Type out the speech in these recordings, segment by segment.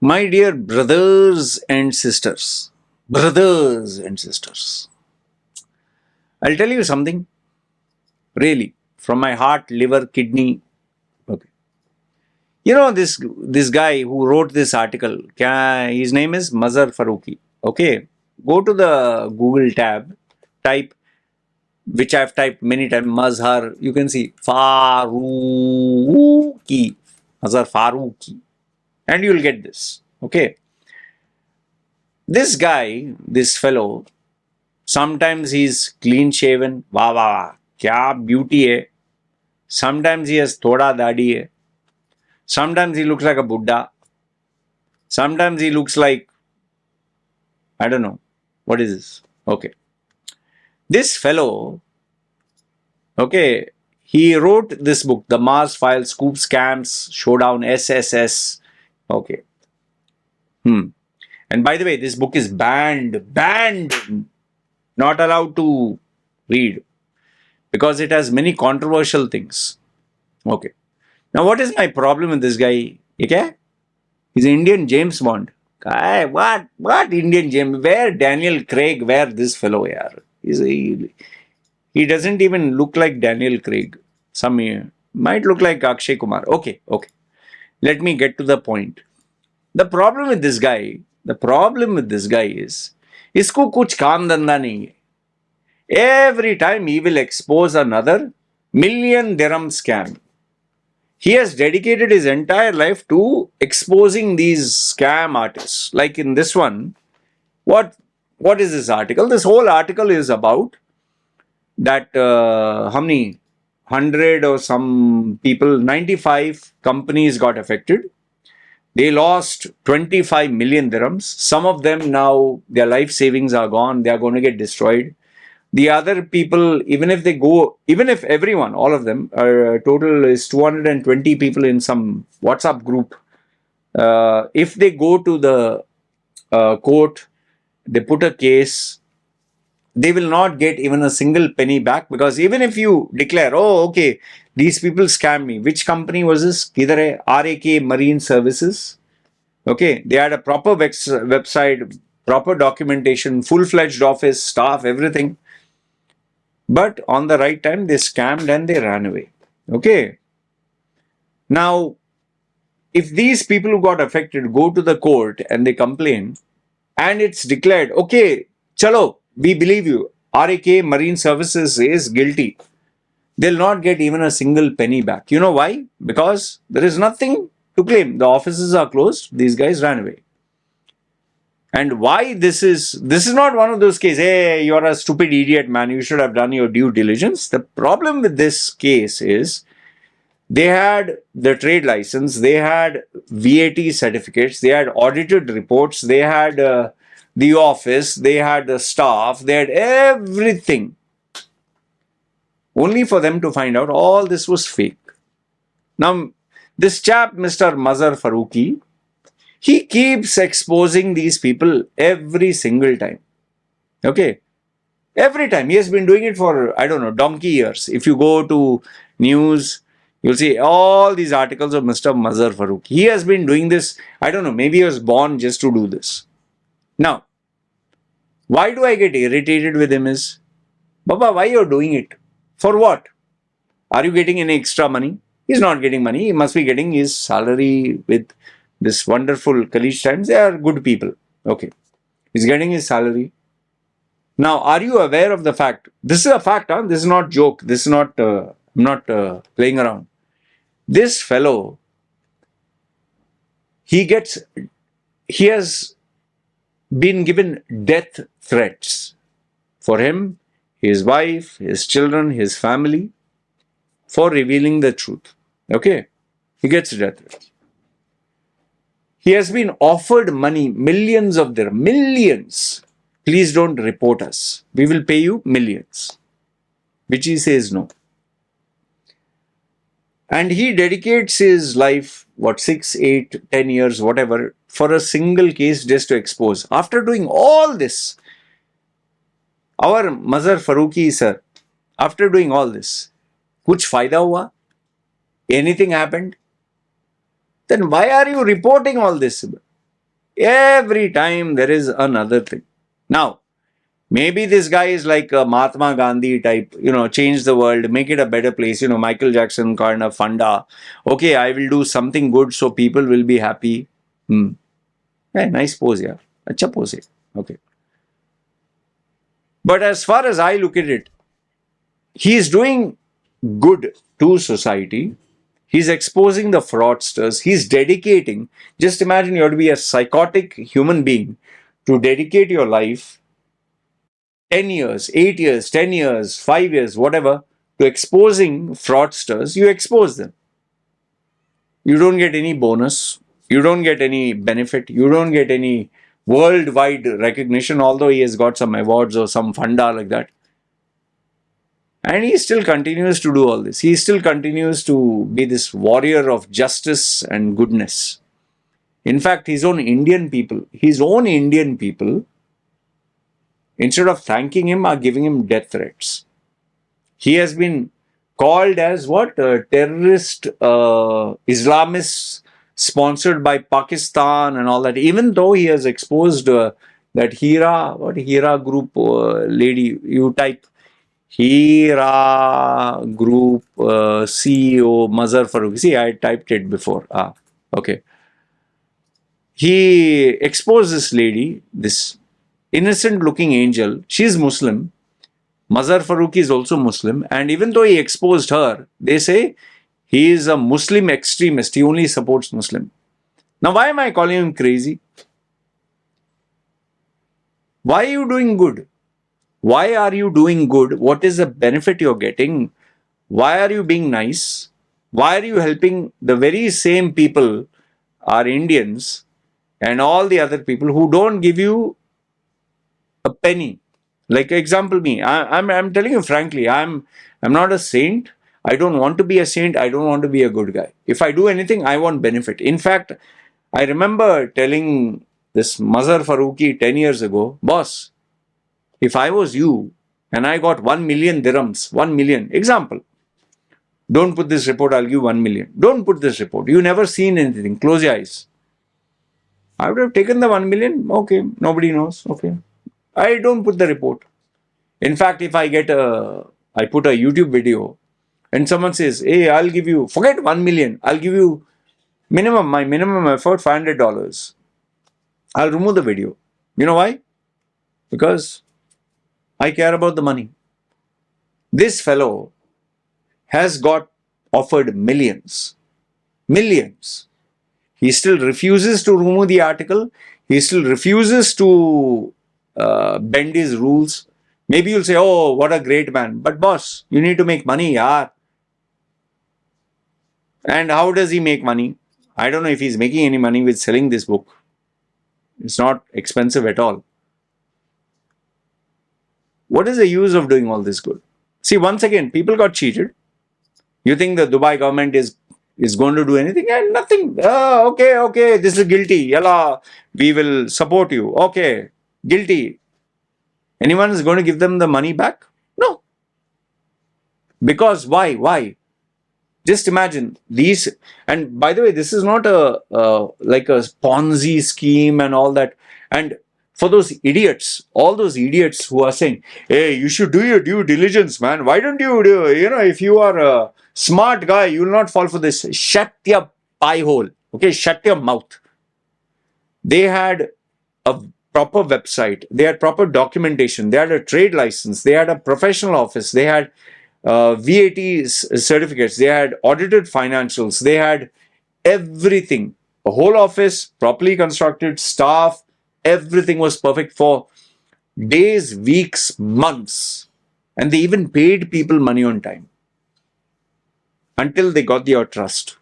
My dear brothers and sisters, I'll tell you something, really, from my heart, liver, kidney. Okay. You know this guy who wrote this article, his name is Mazhar Farooqui. Okay. Go to the Google tab, type, which I've typed many times, Mazhar, you can see Farooqui, Mazhar Farooqui, and you'll get this. Okay. This guy, this fellow, sometimes he's clean shaven, wow, wow, wow, kya beauty hai. Sometimes he has thoda dadi hai. Sometimes he looks like a Buddha. Sometimes he looks like, I don't know, what is this? Okay. This fellow, okay, he wrote this book, The Mars Files, Scoop Scams, Showdown, SSS. Okay. And by the way, this book is banned, not allowed to read because it has many controversial things. Okay. Now, what is my problem with this guy? Okay? He's an Indian James Bond. What Indian James? Where Daniel Craig? Where this fellow? Yaar? He doesn't even look like Daniel Craig. Some might look like Akshay Kumar. Okay. Let me get to the point. The problem with this guy is, इसको कुछ काम धंधा नहीं है. Every time he will expose another million dirham scam. He has dedicated his entire life to exposing these scam artists. Like in this one, what is this article? This whole article is about that how many 100 or some people, 95 companies got affected. They lost 25 million dirhams. Some of them now, their life savings are gone. They are going to get destroyed. The other people, even if everyone, all of them, total is 220 people in some WhatsApp group. If they go to the court, they put a case, they will not get even a single penny back, because even if you declare, oh, okay, these people scammed me. Which company was this? Kidhar hai? Rak Marine Services. Okay, they had a proper website, proper documentation, full-fledged office, staff, everything. But on the right time, they scammed and they ran away. Okay. Now, if these people who got affected go to the court and they complain, and it's declared, okay, chalo, we believe you, Rak Marine Services is guilty, they'll not get even a single penny back. You know why? Because there is nothing to claim. The offices are closed. These guys ran away. And why this is not one of those cases, hey, you're a stupid idiot, man, you should have done your due diligence. The problem with this case is they had the trade license, they had VAT certificates, they had audited reports, they had the office, they had the staff, they had everything. Only for them to find out all this was fake. Now, this chap, Mr. Mazhar Farooqui, he keeps exposing these people every single time. Okay? Every time. He has been doing it for, I don't know, donkey years. If you go to news, you'll see all these articles of Mr. Mazhar Farooqui. He has been doing this, I don't know, maybe he was born just to do this. Now, why do I get irritated with him is, Baba, why you're doing it? For what? Are you getting any extra money? He's not getting money. He must be getting his salary with this wonderful Khaleej Times. They are good people. Okay. He's getting his salary. Now, are you aware of the fact? This is a fact, huh? This is not joke. This is not, I'm not playing around. This fellow, he has been given death threats for him, his wife, his children, his family, for revealing the truth. Okay? He gets death threats. He has been offered money, millions of dirham, millions. Please don't report us. We will pay you millions. Which he says no. And he dedicates his life, 6, 8, 10 years, whatever, for a single case just to expose. After doing all this, our Mazhar Farooqui sir, after doing all this, kuch fayda hua? Anything happened? Then why are you reporting all this? Every time there is another thing. Now, maybe this guy is like a Mahatma Gandhi type, change the world, make it a better place, Michael Jackson kind of funda. Okay, I will do something good so people will be happy. Hmm. Yeah, nice pose, yeah. Acha pose. Hai. Okay. But as far as I look at it, he is doing good to society. He's exposing the fraudsters. He's dedicating. Just imagine you have to be a psychotic human being to dedicate your life 10 years, 8 years, 10 years, 5 years, whatever, to exposing fraudsters. You expose them. You don't get any bonus. You don't get any benefit. You don't get any worldwide recognition, although he has got some awards or some funda like that. And he still continues to do all this. He still continues to be this warrior of justice and goodness. In fact, his own Indian people, instead of thanking him, are giving him death threats. He has been called as what? Terrorist Islamists sponsored by Pakistan and all that. Even though he has exposed that Hira group lady, you type Hira Group CEO Mazhar Farooqui. See, I typed it before. Okay. He exposed this lady, this innocent looking angel. She's Muslim. Mazhar Farooqui is also Muslim. And even though he exposed her, they say he is a Muslim extremist. He only supports Muslim. Now, why am I calling him crazy? Why are you doing good? Why are you doing good? What is the benefit you're getting? Why are you being nice? Why are you helping the very same people, are Indians, and all the other people who don't give you a penny? Like example, me. I'm telling you frankly, I'm not a saint. I don't want to be a saint. I don't want to be a good guy. If I do anything, I want benefit. In fact, I remember telling this Mazhar Farooqui 10 years ago, boss, if I was you and I got 1 million dirhams, 1 million, example, don't put this report, I'll give 1 million. Don't put this report. You never seen anything. Close your eyes. I would have taken the 1 million. Okay, nobody knows. Okay. I don't put the report. In fact, if I put a YouTube video and someone says, hey, I'll give you, forget 1 million, I'll give you my minimum effort, $500. I'll remove the video. You know why? Because I care about the money. This fellow has got offered millions. Millions. He still refuses to remove the article. He still refuses to bend his rules. Maybe you'll say, oh, what a great man. But boss, you need to make money, yaar. And how does he make money? I don't know if he's making any money with selling this book. It's not expensive at all. What is the use of doing all this good? See, once again, people got cheated. You think the Dubai government is going to do anything? And nothing. Okay, this is guilty. Yalla, we will support you. Okay, guilty. Anyone is going to give them the money back? No. Because why? Why? Just imagine these. And by the way, this is not like a Ponzi scheme and all that. And for those idiots, all those idiots who are saying, hey, you should do your due diligence, man. Why don't you do, if you are a smart guy, you will not fall for this. Shut your pie hole. Okay, shut your mouth. They had a proper website. They had proper documentation. They had a trade license. They had a professional office. They had VAT certificates. They had audited financials. They had everything. A whole office, properly constructed, staff, everything was perfect for days, weeks, months. And they even paid people money on time until they got your trust.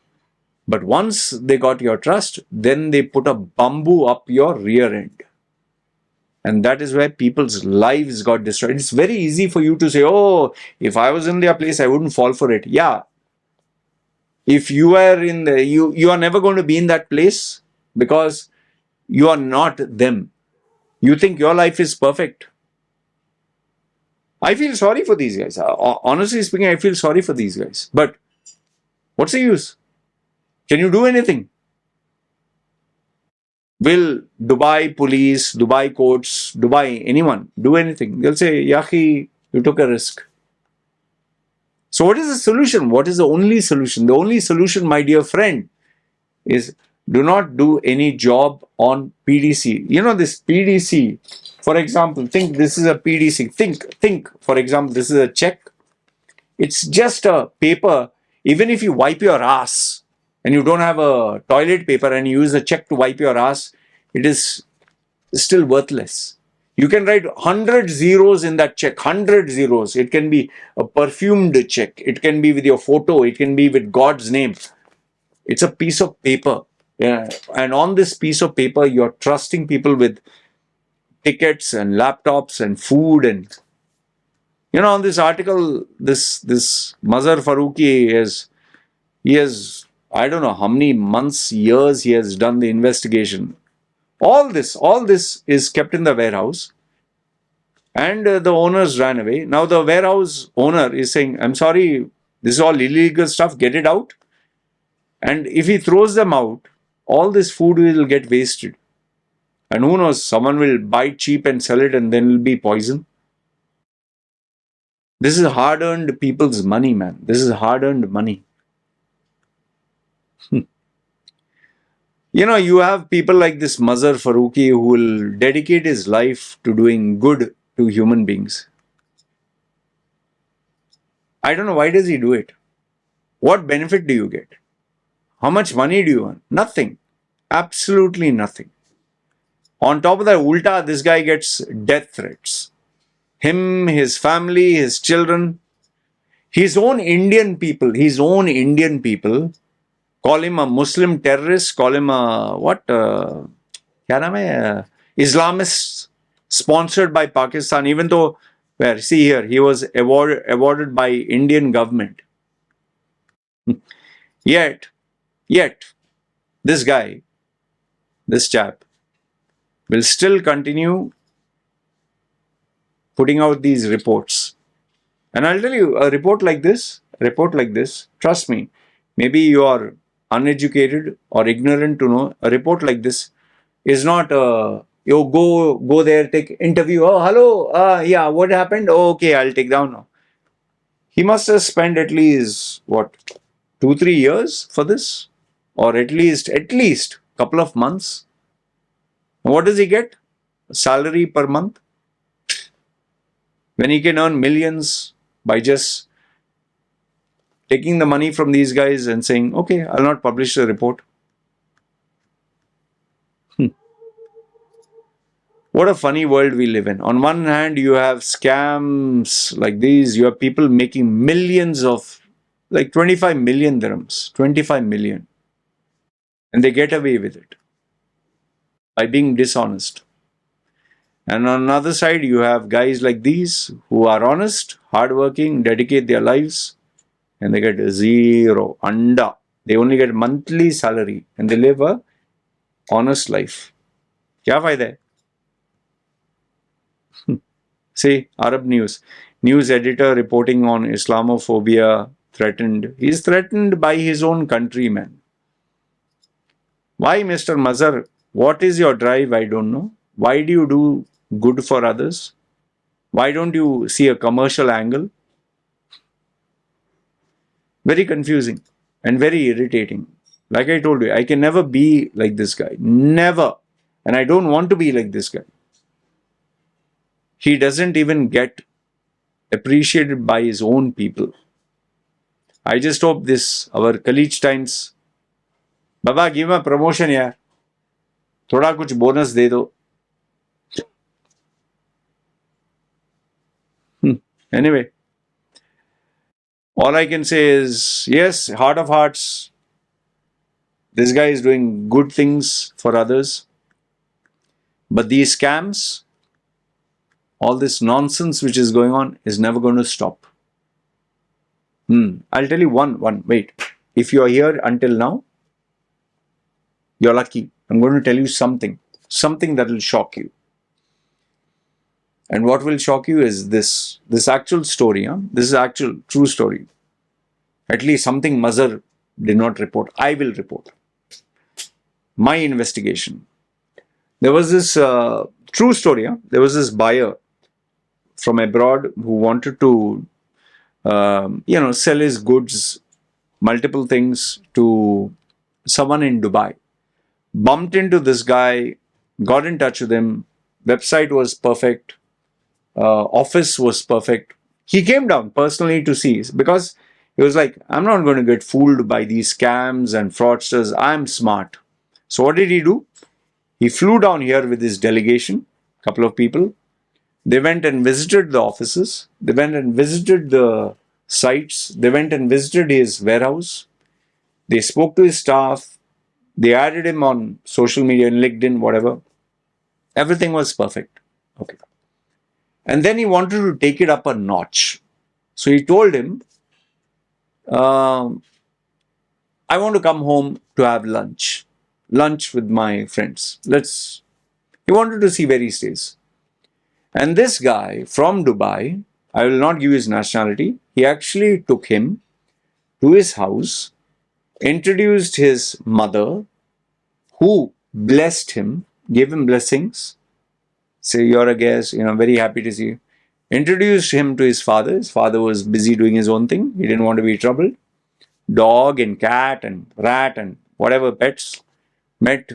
But once they got your trust, then they put a bamboo up your rear end. And that is where people's lives got destroyed. It's very easy for you to say, oh, if I was in their place, I wouldn't fall for it. Yeah. If you are you are never going to be in that place because you are not them. You think your life is perfect. I feel sorry for these guys. Honestly speaking, I feel sorry for these guys. But what's the use? Can you do anything? Will Dubai police, Dubai courts, Dubai anyone do anything? They'll say, Yahi, you took a risk. So what is the solution? What is the only solution? The only solution, my dear friend, is do not do any job on PDC. You know this PDC, for example, think this is a PDC. Think, for example, this is a check. It's just a paper. Even if you wipe your ass and you don't have a toilet paper and you use a check to wipe your ass, it is still worthless. You can write 100 zeros in that check, 100 zeros. It can be a perfumed check. It can be with your photo. It can be with God's name. It's a piece of paper. Yeah. And on this piece of paper, you're trusting people with tickets and laptops and food. And, on this article, this Mazhar Farooqui he has, I don't know how many months, years he has done the investigation. All this is kept in the warehouse, and the owners ran away. Now the warehouse owner is saying, I'm sorry, this is all illegal stuff, get it out. And if he throws them out, all this food will get wasted. And who knows, someone will buy it cheap and sell it, and then it will be poison. This is hard-earned people's money, man. This is hard-earned money. You have people like this Mazhar Farooqui who will dedicate his life to doing good to human beings. I don't know, why does he do it? What benefit do you get? How much money do you earn? Nothing. Absolutely nothing. On top of that, ulta, this guy gets death threats. Him, his family, his children, his own Indian people call him a Muslim terrorist, call him a Islamist sponsored by Pakistan, even though, see here, he was awarded by Indian government. Yet, this chap, will still continue putting out these reports. And I'll tell you, a report like this, trust me, maybe you are uneducated or ignorant to know, a report like this is not you go there, take interview, oh hello, yeah, what happened, oh, okay, I'll take down now. He must have spent at least 2-3 years for this, or at least couple of months. What does he get? Salary per month? When he can earn millions by just taking the money from these guys and saying, okay, I'll not publish the report. What a funny world we live in. On one hand, you have scams like these. You have people making millions of, like 25 million dirhams. 25 million. And they get away with it by being dishonest. And on another side, you have guys like these who are honest, hardworking, dedicate their lives, and they get zero, anda. They only get monthly salary and they live a honest life. Kya fayda hai? See, Arab News. News editor reporting on Islamophobia threatened. He is threatened by his own countrymen. Why, Mr. Mazhar? What is your drive? I don't know. Why do you do good for others? Why don't you see a commercial angle? Very confusing and very irritating. Like I told you, I can never be like this guy. Never. And I don't want to be like this guy. He doesn't even get appreciated by his own people. I just hope this, our Khaleej times, Baba, give me a promotion, yaar. Thoda kuch bonus de do. Anyway, all I can say is, yes, heart of hearts, this guy is doing good things for others. But these scams, all this nonsense which is going on is never going to stop. I'll tell you wait. If you are here until now, you're lucky. I'm going to tell you something that will shock you. And what will shock you is this actual story. This is actual true story. At least something Mazhar did not report. I will report. My investigation. There was this true story. There was this buyer from abroad who wanted to, sell his goods, multiple things to someone in Dubai. Bumped into this guy, got in touch with him. Website was perfect. Office was perfect. He came down personally to see because he was like, I'm not going to get fooled by these scams and fraudsters. I'm smart. So what did he do? He flew down here with his delegation, couple of people. They went and visited the offices. They went and visited the sites. They went and visited his warehouse. They spoke to his staff. They added him on social media, LinkedIn, whatever. Everything was perfect. Okay. And then he wanted to take it up a notch. So he told him, I want to come home to have lunch. Lunch with my friends. He wanted to see where he stays. And this guy from Dubai, I will not give his nationality, he actually took him to his house, introduced his mother, who blessed him, gave him blessings. Say, you're a guest, very happy to see you. Introduced him to his father. His father was busy doing his own thing. He didn't want to be troubled. Dog and cat and rat and whatever pets. Met,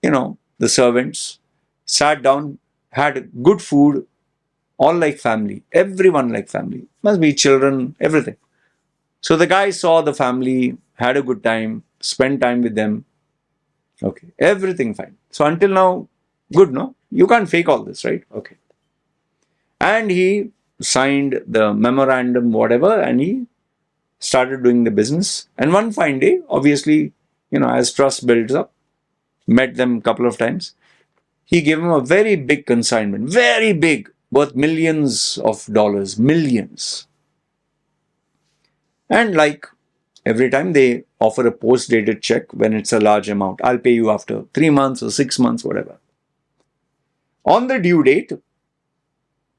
the servants. Sat down, had good food. All like family. Everyone like family. Must be children, everything. So the guy saw the family, had a good time, spent time with them. Okay, everything fine. So until now, good, no? You can't fake all this, right? Okay. And he signed the memorandum, whatever, and he started doing the business. And one fine day, obviously, as trust builds up, met them a couple of times. He gave him a very big consignment, very big, worth millions of dollars, millions. And like every time they offer a post-dated check when it's a large amount, I'll pay you after 3 months or 6 months, whatever. On the due date,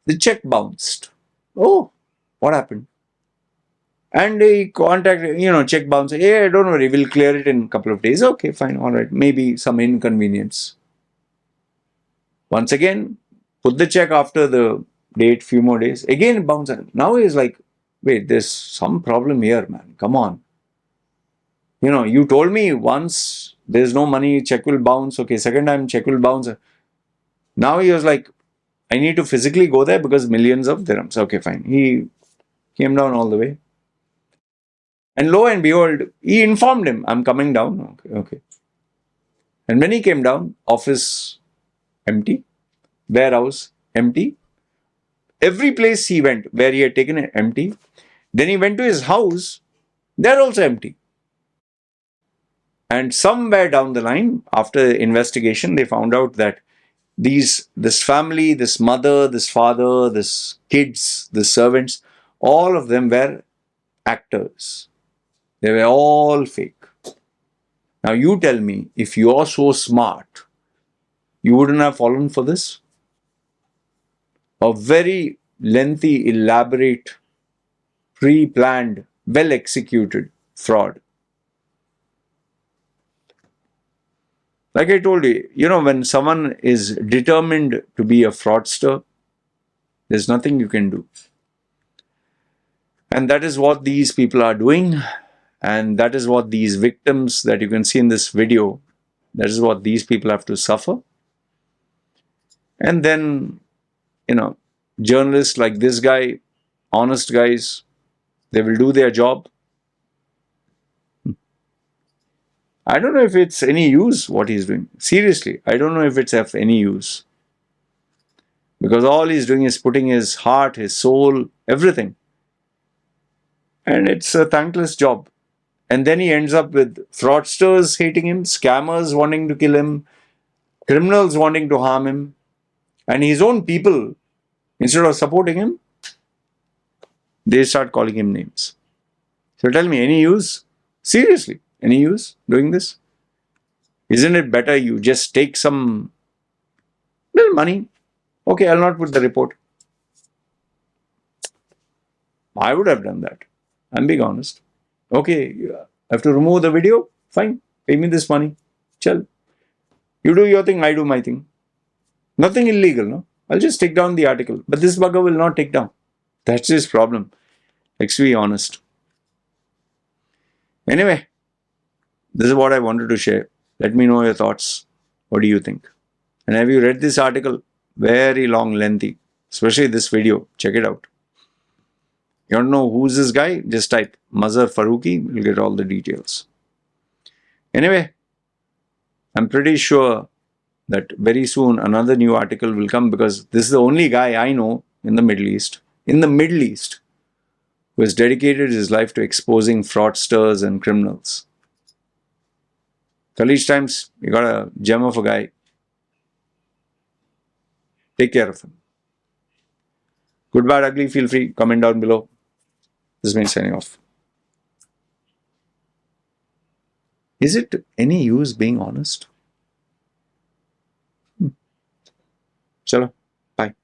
the check bounced. Oh, what happened? And he contacted, check bounced. Hey, don't worry, we'll clear it in a couple of days. Okay, fine, all right. Maybe some inconvenience. Once again, put the check after the date, few more days. Again, it bounced. Now he's like, wait, there's some problem here, man. Come on. You told me once there's no money, check will bounce. Okay, second time, check will bounce. Now he was like, I need to physically go there because millions of dirhams. Okay, fine. He came down all the way. And lo and behold, he informed him, I'm coming down. Okay. And when he came down, office empty, warehouse empty. Every place he went where he had taken it empty. Then he went to his house, they're also empty. And somewhere down the line, after investigation, they found out that this family, this mother, this father, this kids, the servants, all of them were actors. They were all fake. Now you tell me, if you are so smart, you wouldn't have fallen for this? A very lengthy, elaborate, pre-planned, well-executed fraud. Like I told you, when someone is determined to be a fraudster, there's nothing you can do. And that is what these people are doing. And that is what these victims that you can see in this video, that is what these people have to suffer. And then, journalists like this guy, honest guys, they will do their job. I don't know if it's any use what he's doing. Seriously, I don't know if it's of any use. Because all he's doing is putting his heart, his soul, everything. And it's a thankless job. And then he ends up with fraudsters hating him, scammers wanting to kill him, criminals wanting to harm him. And his own people, instead of supporting him, they start calling him names. So tell me, any use? Seriously, any use doing this? Isn't it better you just take some little money? Okay, I'll not put the report. I would have done that. I'm being honest. Okay, you have to remove the video? Fine, pay me this money. Chal. You do your thing, I do my thing. Nothing illegal, no? I'll just take down the article. But this bugger will not take down. That's his problem. Let's be honest. Anyway, this is what I wanted to share. Let me know your thoughts. What do you think? And have you read this article? Very long, lengthy. Especially this video. Check it out. You don't know who's this guy? Just type Mazhar Farooqui. You'll get all the details. Anyway, I'm pretty sure that very soon another new article will come, because this is the only guy I know in the Middle East, who has dedicated his life to exposing fraudsters and criminals. Khaleej Times, you got a gem of a guy. Take care of him. Good, bad, ugly, feel free. Comment down below. This is me signing off. Is it any use being honest? Chalo, bye.